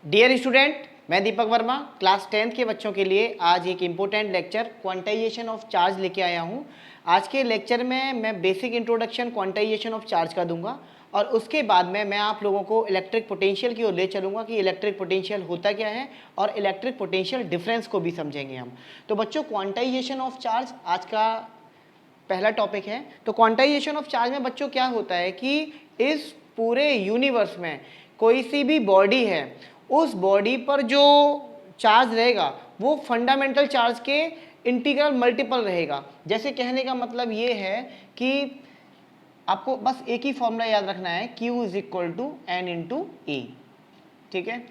Dear student, मैं Deepak Verma class 10th के बच्चों के लिए आज एक important lecture quantization of charge लेके आया हूँ। आज के लेक्चर में मैं basic introduction quantization of charge का दूंगा और उसके बाद में मैं आप लोगों को इलेक्ट्रिक पोटेंशियल की ओर ले चलूँगा कि इलेक्ट्रिक पोटेंशियल होता क्या है और इलेक्ट्रिक पोटेंशियल डिफरेंस को भी समझेंगे हम। तो बच्चों, क्वांटाइजेशन ऑफ चार्ज आज का पहला टॉपिक है। तो क्वांटाइजेशन ऑफ चार्ज में बच्चों क्या होता है कि इस पूरे यूनिवर्स में कोई सी भी बॉडी है, उस बॉडी पर जो चार्ज रहेगा वो फंडामेंटल चार्ज के इंटीग्रल मल्टीपल रहेगा। जैसे कहने का मतलब ये है कि आपको बस एक ही फॉर्मूला याद रखना है, Q is equal to N into E. ठीक है,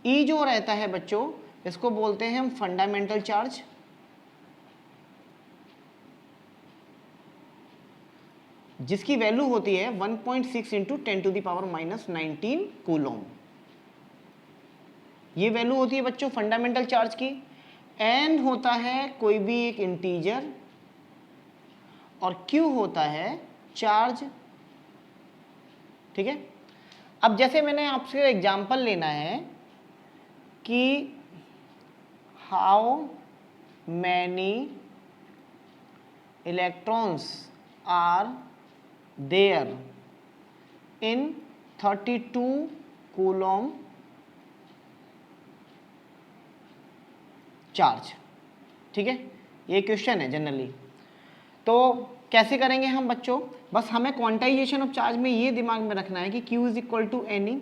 E जो रहता है बच्चों, इसको बोलते हैं हम फंडामेंटल चार्ज, जिसकी वैल्यू होती है 1.6 इंटू 10⁻⁻19 कूलम। ये वैल्यू होती है बच्चों फंडामेंटल चार्ज की। n होता है कोई भी एक इंटीजर और q होता है चार्ज। ठीक है, अब जैसे मैंने आपसे एग्जांपल लेना है कि how many electrons are there in 32 coulomb charge. ठीक है, ये क्वेश्चन है जनरली। तो कैसे करेंगे हम बच्चों, बस हमें क्वांटाइजेशन ऑफ चार्ज में ये दिमाग में रखना है कि Q is equal to n e.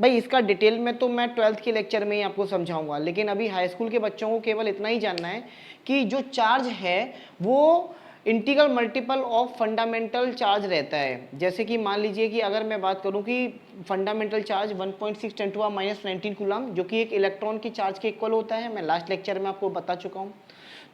भाई इसका डिटेल में तो मैं 12th के लेक्चर में ही आपको समझाऊंगा, लेकिन अभी हाई स्कूल के बच्चों को केवल इतना ही जानना है कि जो चार्ज है वो integral multiple of fundamental charge रहता है। जैसे कि मान लीजिए कि अगर मैं बात करूं कि फंडामेंटल चार्ज 1.6 10⁻⁻19 कूलम, जो कि एक इलेक्ट्रॉन की चार्ज के इक्वल होता है, मैं लास्ट लेक्चर में आपको बता चुका हूं।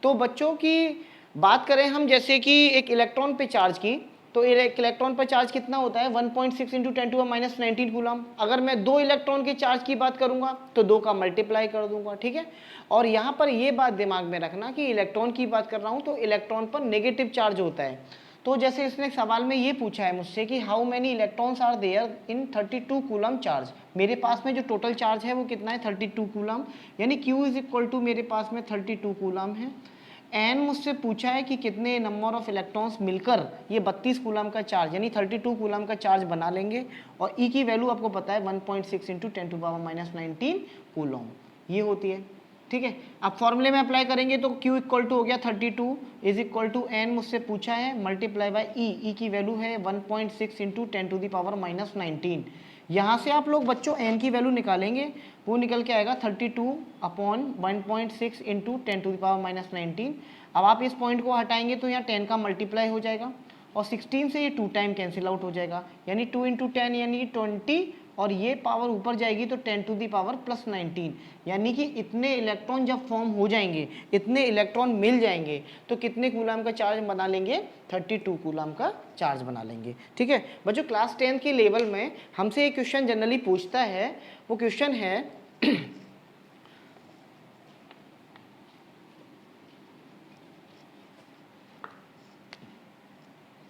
तो बच्चों की बात करें हम जैसे कि एक इलेक्ट्रॉन पे चार्ज की, तो एक इलेक्ट्रॉन पर चार्ज कितना होता है 1.6 इंटू 10⁻⁻19 कूलम। अगर मैं दो इलेक्ट्रॉन के चार्ज की बात करूंगा तो दो का मल्टीप्लाई कर दूंगा। ठीक है, और यहाँ पर ये बात दिमाग में रखना कि इलेक्ट्रॉन की बात कर रहा हूँ तो इलेक्ट्रॉन पर नेगेटिव चार्ज होता है। तो जैसे इसने सवाल में ये पूछा है मुझसे कि how many electrons are there in 32 coulomb charge. मेरे पास में जो टोटल चार्ज है वो कितना है 32 कूलम, यानी Q इज इक्वल टू मेरे पास में 32 कूलम है। एन मुझसे पूछा है कि कितने नंबर ऑफ इलेक्ट्रॉन्स मिलकर ये 32 कूलम का चार्ज यानी 32 कूलम का चार्ज बना लेंगे, और ई की वैल्यू आपको पता है 1.6 इंटू 10⁻⁻19 कूलम ये होती है। ठीक है, अब फॉर्मूले में अप्लाई करेंगे तो Q इक्वल टू हो गया 32 इज इक्वल टू एन मुझसे पूछा है मल्टीप्लाई बाई ई की वैल्यू है 1.6 इंटू 10⁻⁻19। यहाँ से आप लोग बच्चों n की वैल्यू निकालेंगे, वो निकल के आएगा 32 अपॉन 1.6 इंटू 10⁻⁻19। अब आप इस पॉइंट को हटाएंगे तो यहाँ 10 का मल्टीप्लाई हो जाएगा और 16 से ये 2 टाइम कैंसिल आउट हो जाएगा, यानी 2 इंटू 10 यानी 20, और ये पावर ऊपर जाएगी तो 10⁻+19। यानी कि इतने इलेक्ट्रॉन जब फॉर्म हो जाएंगे, इतने इलेक्ट्रॉन मिल जाएंगे तो कितने कूलम का चार्ज बना लेंगे 32 कूलम का चार्ज बना लेंगे। ठीक है बच्चों, क्लास 10 के लेवल में हमसे एक क्वेश्चन जनरली पूछता है, वो क्वेश्चन है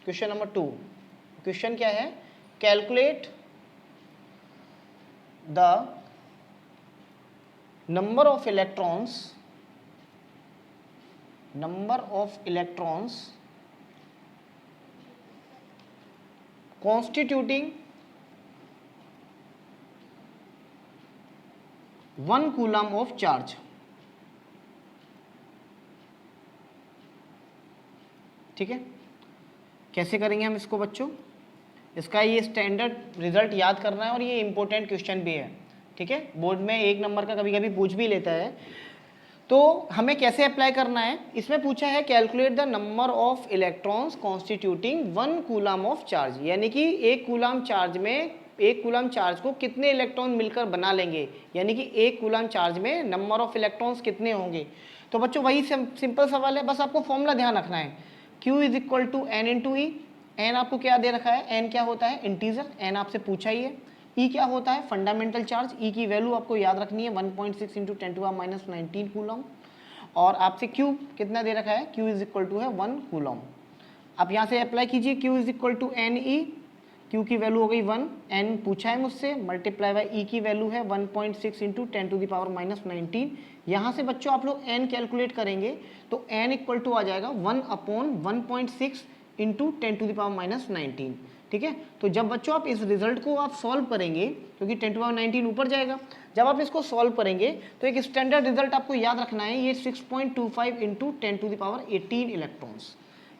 क्वेश्चन नंबर 2। क्वेश्चन क्या है, calculate the number of electrons constituting 1 coulomb of charge। ठीक है, कैसे करेंगे हम इसको बच्चों, इसका ये स्टैंडर्ड रिजल्ट याद करना है और ये इंपॉर्टेंट क्वेश्चन भी है। ठीक है, बोर्ड में 1 नंबर का कभी कभी पूछ भी लेता है, तो हमें कैसे अप्लाई करना है। इसमें पूछा है calculate the number of electrons constituting 1 coulomb of charge, यानी कि 1 कूलम चार्ज में 1 कूलम चार्ज को कितने इलेक्ट्रॉन मिलकर बना लेंगे, यानी कि 1 कूलम चार्ज में नंबर ऑफ इलेक्ट्रॉन्स कितने होंगे। तो बच्चों वही सिंपल सवाल है, बस आपको फॉर्मूला ध्यान रखना है, Q is equal to N into e. N आपको क्या दे रखा है, एन क्या होता है इंटीजर, एन आपसे पूछा ही है। ई क्या होता है फंडामेंटल चार्ज, ई की वैल्यू आपको याद रखनी है 1.6 इंटू 10⁻⁻19 कूलम, और आपसे Q कितना दे रखा है, Q इज इक्वल टू है 1 कूलम। आप यहाँ से अप्लाई कीजिए Q is equal to n e, Q की वैल्यू हो गई 1, N पूछा है मुझसे, मल्टीप्लाई बाय E की वैल्यू है 1.6 इंटू 10⁻⁻19। यहाँ से बच्चों आप लोग N कैलकुलेट करेंगे तो N इक्वल टू आ जाएगा 1/1.6 इंटू 10⁻⁻19। ठीक है, तो जब बच्चों आप इस रिजल्ट को आप सॉल्व करेंगे, क्योंकि 10⁻19 ऊपर जाएगा, जब आप इसको सॉल्व करेंगे तो एक स्टैंडर्ड रिजल्ट आपको याद रखना है, ये 6.25 इंटू 10⁻18 इलेक्ट्रॉन्स,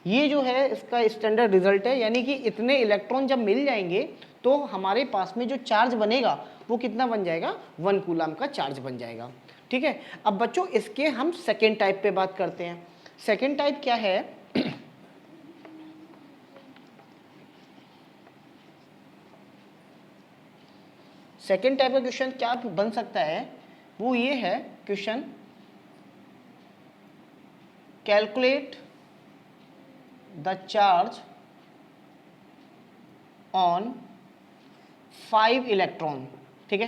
ये जो है इसका स्टैंडर्ड रिजल्ट है। यानी कि इतने इलेक्ट्रॉन जब मिल जाएंगे तो हमारे पास में जो चार्ज बनेगा वो कितना बन जाएगा, 1 कूलम का चार्ज बन जाएगा। ठीक है, अब बच्चों इसके हम सेकेंड टाइप पे बात करते हैं। सेकेंड टाइप क्या है, सेकेंड टाइप का क्वेश्चन क्या बन सकता है, वो ये है question, calculate the charge on 5 electron. ठीक है,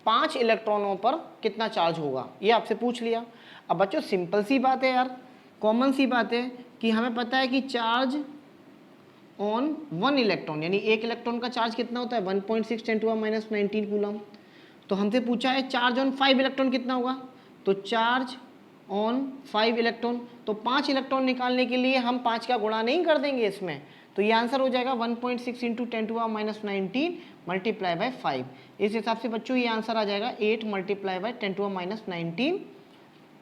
5 इलेक्ट्रॉनों पर कितना चार्ज होगा, ये आपसे पूछ लिया। अब बच्चों सिंपल सी बात है यार, कॉमन सी बात है कि हमें पता है कि चार्ज ऑन 1 इलेक्ट्रॉन, यानी एक इलेक्ट्रॉन का चार्ज कितना होता है 1.6 10⁻⁻19 कूलम। तो हमसे पूछा है चार्ज ऑन 5 इलेक्ट्रॉन कितना होगा, तो चार्ज ऑन 5 इलेक्ट्रॉन, तो 5 इलेक्ट्रॉन निकालने के लिए हम 5 का गुणा नहीं कर देंगे इसमें, तो ये आंसर हो जाएगा 1.6 इंटू 10⁻⁻19 मल्टीप्लाई बाय 5। इस हिसाब से बच्चों ये आंसर आ जाएगा 8 मल्टीप्लाई बाय 10⁻19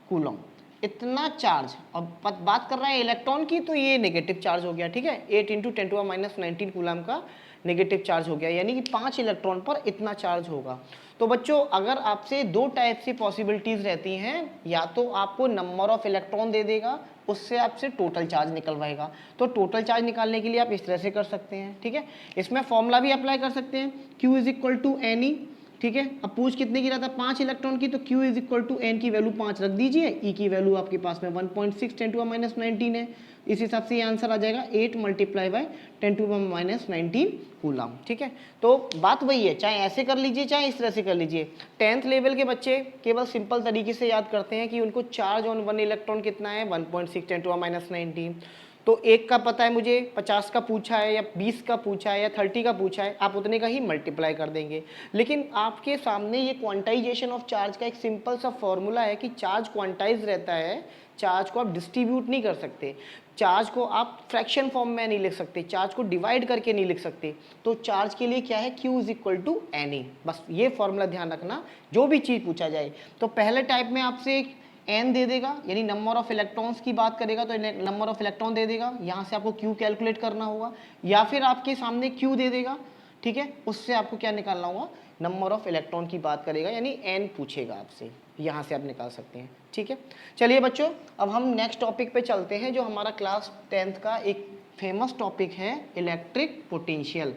कूलम। इतना चार्ज, अब बात कर रहे हैं इलेक्ट्रॉन की, तो ये नेगेटिव चार्ज हो गया। ठीक है, 8 इंटू 10⁻19 कूलम का नेगेटिव चार्ज हो गया, यानी कि 5 इलेक्ट्रॉन पर इतना चार्ज होगा। तो बच्चों अगर आपसे दो टाइप से पॉसिबिलिटीज रहती हैं, या तो आपको नंबर ऑफ इलेक्ट्रॉन दे देगा, उससे आपसे टोटल चार्ज निकलवाएगा। तो टोटल चार्ज निकालने के लिए आप इस तरह से कर सकते हैं। ठीक है, इसमें फॉर्मूला भी अप्लाई कर सकते हैं, Q is equal to n e. ठीक है, अब पूछ कितने की रहा था, 5 इलेक्ट्रॉन की, तो Q is equal to n की वैल्यू 5 रख दीजिए, E की वैल्यू आपके पास में 1.6 10⁻⁻19 है। इस हिसाब से ये आंसर आ जाएगा 8 मल्टीप्लाई बाय 10⁻⁻19 कूलम। ठीक है, तो बात वही है, चाहे ऐसे कर लीजिए चाहे इस तरह से कर लीजिए। 10th लेवल के बच्चे केवल सिंपल तरीके से याद करते हैं कि उनको चार्ज ऑन 1 इलेक्ट्रॉन कितना है 1.6 10⁻⁻19। तो एक का पता है मुझे, 50 का पूछा है या 20 का पूछा है या 30 का पूछा है, आप उतने का ही मल्टीप्लाई कर देंगे। लेकिन आपके सामने ये क्वांटाइजेशन ऑफ चार्ज का एक सिंपल सा फॉर्मूला है कि चार्ज क्वांटाइज रहता है, चार्ज को आप डिस्ट्रीब्यूट नहीं कर सकते, चार्ज को आप फ्रैक्शन फॉर्म में नहीं लिख सकते, चार्ज को डिवाइड करके नहीं लिख सकते। तो चार्ज के लिए क्या है, Q is equal to n e. बस ये फॉर्मूला ध्यान रखना, जो भी चीज़ पूछा जाए। तो पहले टाइप में आपसे एन दे देगा, यानी नंबर ऑफ इलेक्ट्रॉन्स की बात करेगा तो नंबर ऑफ इलेक्ट्रॉन दे देगा, यहाँ से आपको Q कैलकुलेट करना होगा, या फिर आपके सामने Q दे देगा। ठीक है, उससे आपको क्या निकालना होगा, नंबर ऑफ इलेक्ट्रॉन की बात करेगा, यानी एन पूछेगा आपसे, यहाँ से आप निकाल सकते हैं। ठीक है, चलिए बच्चों अब हम नेक्स्ट टॉपिक पे चलते हैं, जो हमारा क्लास 10th का एक फेमस टॉपिक है, इलेक्ट्रिक पोटेंशियल।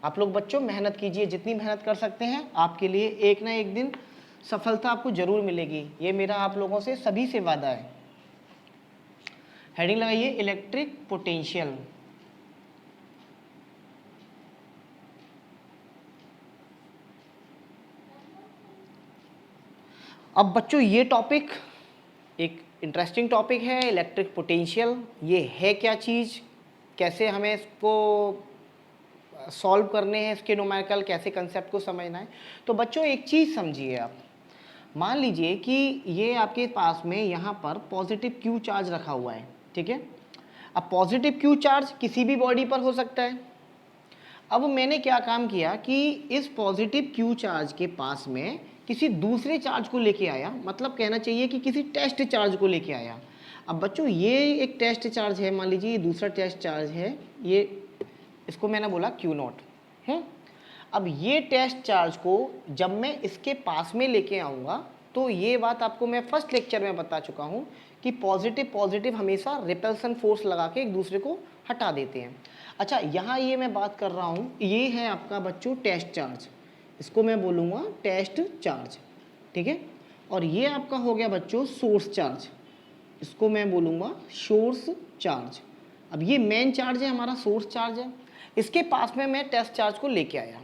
आप लोग बच्चों मेहनत कीजिए, जितनी मेहनत कर सकते हैं, आपके लिए एक ना एक दिन सफलता आपको जरूर मिलेगी, ये मेरा आप लोगों से सभी से वादा है। हेडिंग लगाइए इलेक्ट्रिक पोटेंशियल। अब बच्चों ये टॉपिक एक इंटरेस्टिंग टॉपिक है, इलेक्ट्रिक पोटेंशियल। ये है क्या चीज़, कैसे हमें इसको सॉल्व करने हैं, इसके न्यूमेरिकल कैसे कंसेप्ट को समझना है। तो बच्चों एक चीज़ समझिए आप, मान लीजिए कि ये आपके पास में यहाँ पर पॉजिटिव Q चार्ज रखा हुआ है। ठीक है, अब पॉजिटिव Q चार्ज किसी भी बॉडी पर हो सकता है। अब मैंने क्या काम किया कि इस पॉजिटिव Q चार्ज के पास में किसी दूसरे चार्ज को लेके आया, मतलब कहना चाहिए कि किसी टेस्ट चार्ज को लेके आया। अब बच्चों ये एक टेस्ट चार्ज है, मान लीजिए ये दूसरा टेस्ट चार्ज है, ये इसको मैंने बोला Q0 है। अब ये टेस्ट चार्ज को जब मैं इसके पास में लेके आऊँगा, तो ये बात आपको मैं फर्स्ट लेक्चर में बता चुका हूँ कि पॉजिटिव पॉजिटिव हमेशा रिपल्सन फोर्स लगा के एक दूसरे को हटा देते हैं। अच्छा, यहाँ ये मैं बात कर रहा हूँ, ये है आपका बच्चों टेस्ट चार्ज, इसको मैं बोलूँगा टेस्ट चार्ज। ठीक है, और ये आपका हो गया बच्चों सोर्स चार्ज, इसको मैं बोलूँगा सोर्स चार्ज। अब ये मेन चार्ज है हमारा, सोर्स चार्ज है, इसके पास में मैं टेस्ट चार्ज को लेके आया।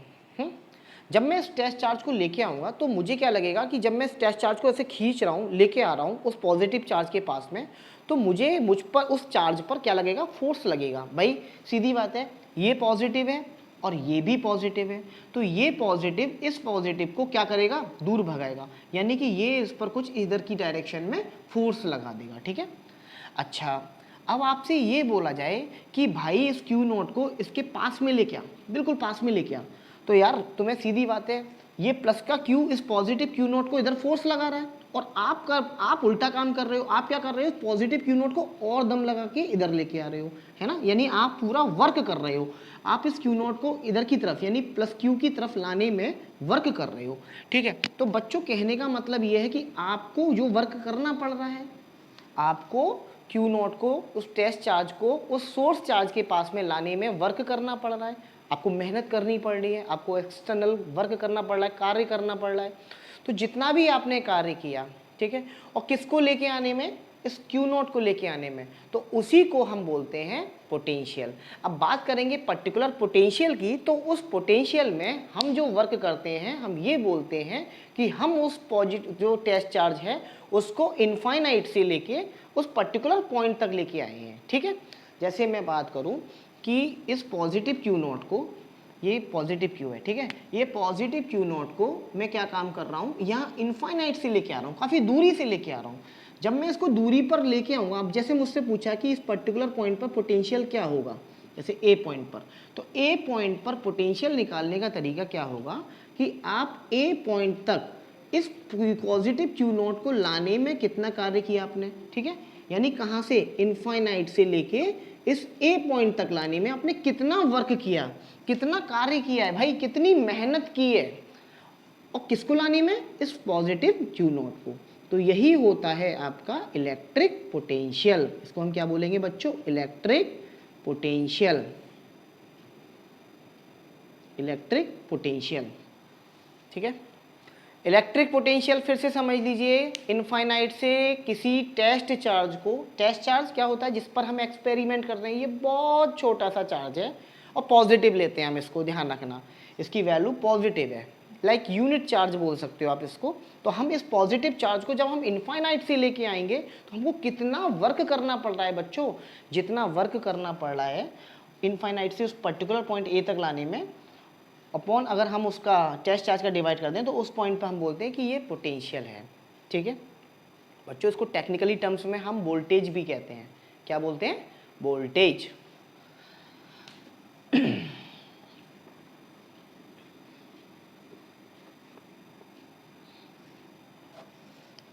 जब मैं इस टेस्ट चार्ज को लेके आऊँगा तो मुझे क्या लगेगा कि जब मैं इस टेस्ट चार्ज को ऐसे खींच रहा हूँ, लेके आ रहा हूँ उस पॉजिटिव चार्ज के पास में, तो मुझ पर उस चार्ज पर क्या लगेगा, फोर्स लगेगा। भाई सीधी बात है, ये पॉजिटिव है और ये भी पॉजिटिव है, तो ये पॉजिटिव इस पॉजिटिव को क्या करेगा, दूर भगाएगा, यानी कि ये इस पर कुछ इधर की डायरेक्शन में फोर्स लगा देगा। ठीक है। अच्छा, अब आपसे ये बोला जाए कि भाई इस क्यू नोट को इसके पास में लेके आ, बिल्कुल पास में लेके आ, तो यार तुम्हें सीधी बात है, ये प्लस का क्यू इस पॉजिटिव क्यू नोट को इधर फोर्स लगा रहा है, और आप उल्टा काम कर रहे हो। आप क्या कर रहे हो, पॉजिटिव क्यू नोट को और दम लगा के इधर लेके आ रहे हो, है ना, यानी आप पूरा वर्क कर रहे हो। आप इस क्यू नोट को इधर की तरफ यानी प्लस क्यू की तरफ लाने में वर्क कर रहे हो। ठीक है। तो बच्चों कहने का मतलब ये है कि आपको जो वर्क करना पड़ रहा है, आपको क्यू नोट को, उस टेस्ट चार्ज को उस सोर्स चार्ज के पास में लाने में वर्क करना पड़ रहा है, आपको मेहनत करनी पड़ रही है, आपको एक्सटर्नल वर्क करना पड़ रहा है, कार्य करना पड़ रहा है। तो जितना भी आपने कार्य किया, ठीक है, और किसको लेके आने में, इस क्यू नोट को लेके आने में, तो उसी को हम बोलते हैं पोटेंशियल। अब बात करेंगे पर्टिकुलर पोटेंशियल की, तो उस पोटेंशियल में हम जो वर्क करते हैं, हम ये बोलते हैं कि हम उस पॉजिटिव जो टेस्ट चार्ज है उसको इनफाइनाइट से लेके उस पर्टिकुलर पॉइंट तक लेके आए हैं। ठीक है। जैसे मैं बात करूं कि इस पॉजिटिव क्यू नोट को, ये पॉजिटिव क्यू है, ठीक है, ये पॉजिटिव क्यू नोट को मैं क्या काम कर रहा हूँ, यहाँ इनफाइनाइट से लेके आ रहा हूँ, काफ़ी दूरी से लेके आ रहा हूँ। जब मैं इसको दूरी पर लेके आऊँगा, अब जैसे मुझसे पूछा कि इस पर्टिकुलर पॉइंट पर पोटेंशियल क्या होगा, जैसे ए पॉइंट पर, तो ए पॉइंट पर पोटेंशियल निकालने का तरीका क्या होगा कि आप ए पॉइंट तक इस पॉजिटिव क्यू नोट को लाने में कितना कार्य किया आपने। ठीक है, यानी कहाँ से, इनफाइनाइट से लेके इस ए पॉइंट तक लाने में आपने कितना वर्क किया, कितना कार्य किया है भाई, कितनी मेहनत की है, और किसको लाने में, इस पॉजिटिव क्यू नोट को। तो यही होता है आपका इलेक्ट्रिक पोटेंशियल। इसको हम क्या बोलेंगे बच्चों, इलेक्ट्रिक पोटेंशियल, इलेक्ट्रिक पोटेंशियल। ठीक है। इलेक्ट्रिक पोटेंशियल फिर से समझ लीजिए, इनफाइनाइट से किसी टेस्ट चार्ज को, टेस्ट चार्ज क्या होता है, जिस पर हम एक्सपेरिमेंट कर रहे हैं, ये बहुत छोटा सा चार्ज है और पॉजिटिव लेते हैं हम, इसको ध्यान रखना, इसकी वैल्यू पॉजिटिव है, लाइक यूनिट चार्ज बोल सकते हो आप इसको। तो हम इस पॉजिटिव चार्ज को जब हम इनफाइनाइट से लेके आएंगे तो हमको कितना वर्क करना पड़ रहा है बच्चों, जितना वर्क करना पड़ रहा है इनफाइनाइट से उस पर्टिकुलर पॉइंट ए तक लाने में, अपॉन अगर हम उसका टेस्ट चार्ज का डिवाइड कर दें तो उस पॉइंट पर हम बोलते हैं कि ये पोटेंशियल है। ठीक है बच्चों, इसको टेक्निकली टर्म्स में हम वोल्टेज भी कहते हैं। क्या बोलते हैं, वोल्टेज।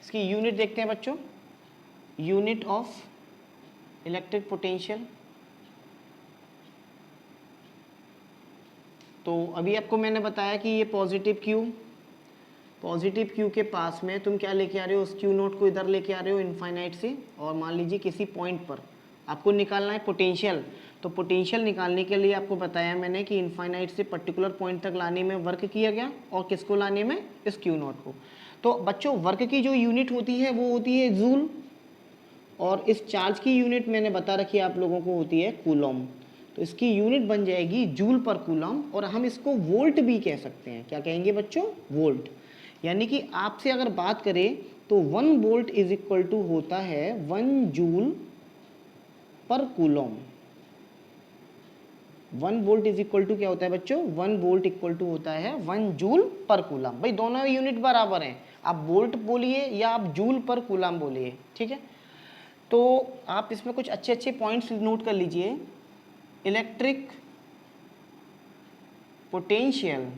इसकी यूनिट देखते हैं बच्चों, यूनिट ऑफ इलेक्ट्रिक पोटेंशियल। तो अभी आपको मैंने बताया कि ये पॉजिटिव क्यू के पास में तुम क्या लेके आ रहे हो, उस क्यू नोट को इधर लेके आ रहे हो इनफाइनाइट से, और मान लीजिए किसी पॉइंट पर आपको निकालना है पोटेंशियल। तो पोटेंशियल निकालने के लिए आपको बताया मैंने कि इनफाइनाइट से पर्टिकुलर पॉइंट तक लाने में वर्क किया गया, और किसको लाने में, इस क्यू नोट को। तो बच्चों वर्क की जो यूनिट होती है वो होती है जूल, और इस चार्ज की यूनिट मैंने बता रखी है आप लोगों को, होती है कूलम। तो इसकी यूनिट बन जाएगी जूल पर कूलम, और हम इसको वोल्ट भी कह सकते हैं। क्या कहेंगे बच्चों, वोल्ट। यानी कि आपसे अगर बात करें तो 1 वोल्ट इज इक्वल टू होता है 1 जूल पर coulomb. 1 volt is equal to क्या होता है बच्चों, 1 वोल्ट इक्वल टू होता है 1 जूल पर कूलम। भाई दोनों यूनिट बराबर हैं, आप वोल्ट बोलिए या आप जूल पर कूलम बोलिए। ठीक है, तो आप इसमें कुछ अच्छे अच्छे पॉइंट्स नोट कर लीजिए। Electric potential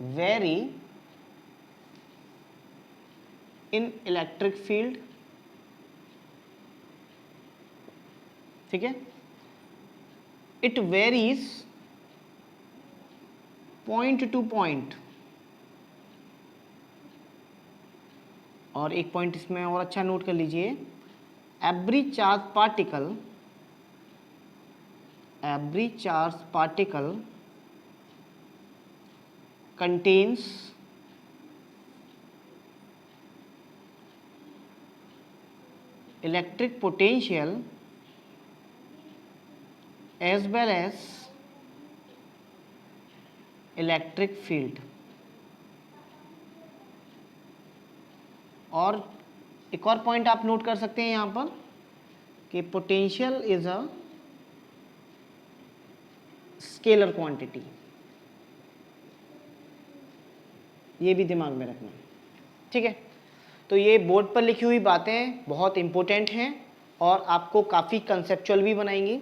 vary in electric field। ठीक है, it varies point to point। और एक पॉइंट इसमें और अच्छा नोट कर लीजिए, every charge particle contains electric potential as well as electric field. और एक और पॉइंट आप नोट कर सकते हैं यहां पर कि potential is a scalar quantity, ये भी दिमाग में रखना, ठीक है। तो ये बोर्ड पर लिखी हुई बातें बहुत इंपॉर्टेंट हैं और आपको काफ़ी कंसेप्चुअल भी बनाएंगी।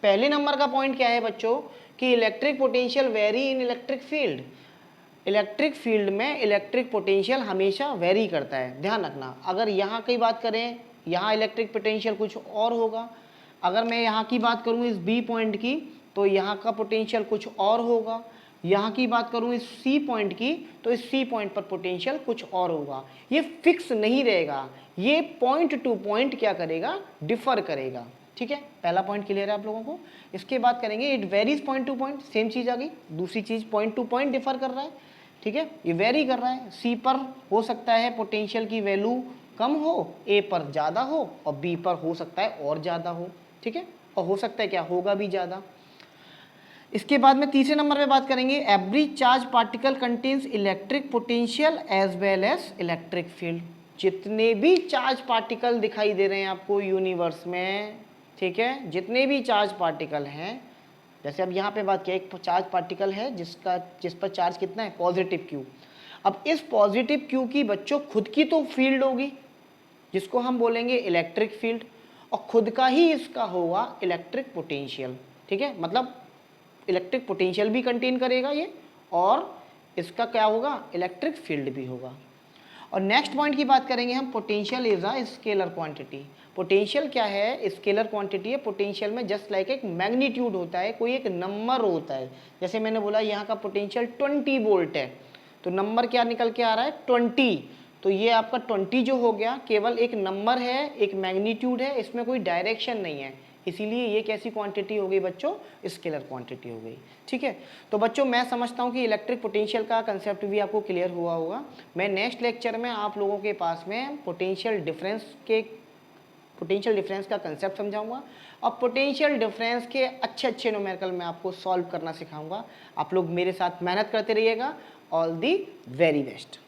पहले नंबर का पॉइंट क्या है बच्चों कि electric potential very in electric field. Electric field में इलेक्ट्रिक पोटेंशियल हमेशा वेरी करता है, ध्यान रखना। अगर यहाँ की बात करें, यहाँ इलेक्ट्रिक पोटेंशियल कुछ और होगा। अगर मैं यहाँ की बात करूँ इस बी पॉइंट की, तो यहाँ का पोटेंशियल कुछ और होगा। यहाँ की बात करूँ इस सी पॉइंट की, तो इस सी पॉइंट पर पोटेंशियल कुछ और होगा। ये फिक्स नहीं रहेगा, ये पॉइंट टू पॉइंट क्या करेगा, डिफर करेगा, ठीक है। पहला पॉइंट क्लियर है आप लोगों को। इसके बाद करेंगे it varies point two point, same चीज आ गई। दूसरी चीज पॉइंट टू पॉइंट डिफर कर रहा है, ठीक है, ये वेरी कर रहा है। सी पर हो सकता है पोटेंशियल की वैल्यू कम हो, ए पर ज़्यादा हो, और बी पर हो सकता है और ज़्यादा हो, ठीक है, और हो सकता है क्या होगा भी ज़्यादा। इसके बाद में तीसरे नंबर पे बात करेंगे every charge particle contains electric potential as well as electric field. जितने भी चार्ज पार्टिकल दिखाई दे रहे हैं आपको यूनिवर्स में, ठीक है, जितने भी चार्ज पार्टिकल हैं, जैसे अब यहाँ पे बात किया एक चार्ज पार्टिकल है जिस पर चार्ज कितना है, पॉजिटिव क्यू। अब इस पॉजिटिव क्यू की बच्चों खुद की तो फील्ड होगी जिसको हम बोलेंगे इलेक्ट्रिक फील्ड, और खुद का ही इसका होगा इलेक्ट्रिक पोटेंशियल, ठीक है। मतलब इलेक्ट्रिक पोटेंशियल भी कंटेन करेगा ये, और इसका क्या होगा, इलेक्ट्रिक फील्ड भी होगा। और नेक्स्ट पॉइंट की बात करेंगे हम, potential is a scalar quantity. Potential क्या है, स्केलर क्वांटिटी है। पोटेंशियल में जस्ट लाइक एक मैग्नीट्यूड होता है, कोई एक नंबर होता है। जैसे मैंने बोला यहाँ का पोटेंशियल 20 वोल्ट है, तो नंबर क्या निकल के आ रहा है, 20। तो ये आपका 20 जो हो गया केवल एक नंबर है, एक मैग्नीट्यूड है, इसमें कोई डायरेक्शन नहीं है, इसीलिए ये कैसी क्वांटिटी हो गई बच्चों, स्केलर क्वांटिटी हो गई, ठीक है। तो बच्चों मैं समझता हूँ कि इलेक्ट्रिक पोटेंशियल का कंसेप्ट भी आपको क्लियर हुआ होगा। मैं नेक्स्ट लेक्चर में आप लोगों के पास में पोटेंशियल डिफरेंस का कंसेप्ट समझाऊंगा, और पोटेंशियल डिफरेंस के अच्छे न्यूमेरिकल मैं आपको सॉल्व करना सिखाऊंगा। आप लोग मेरे साथ मेहनत करते रहिएगा। All the very best.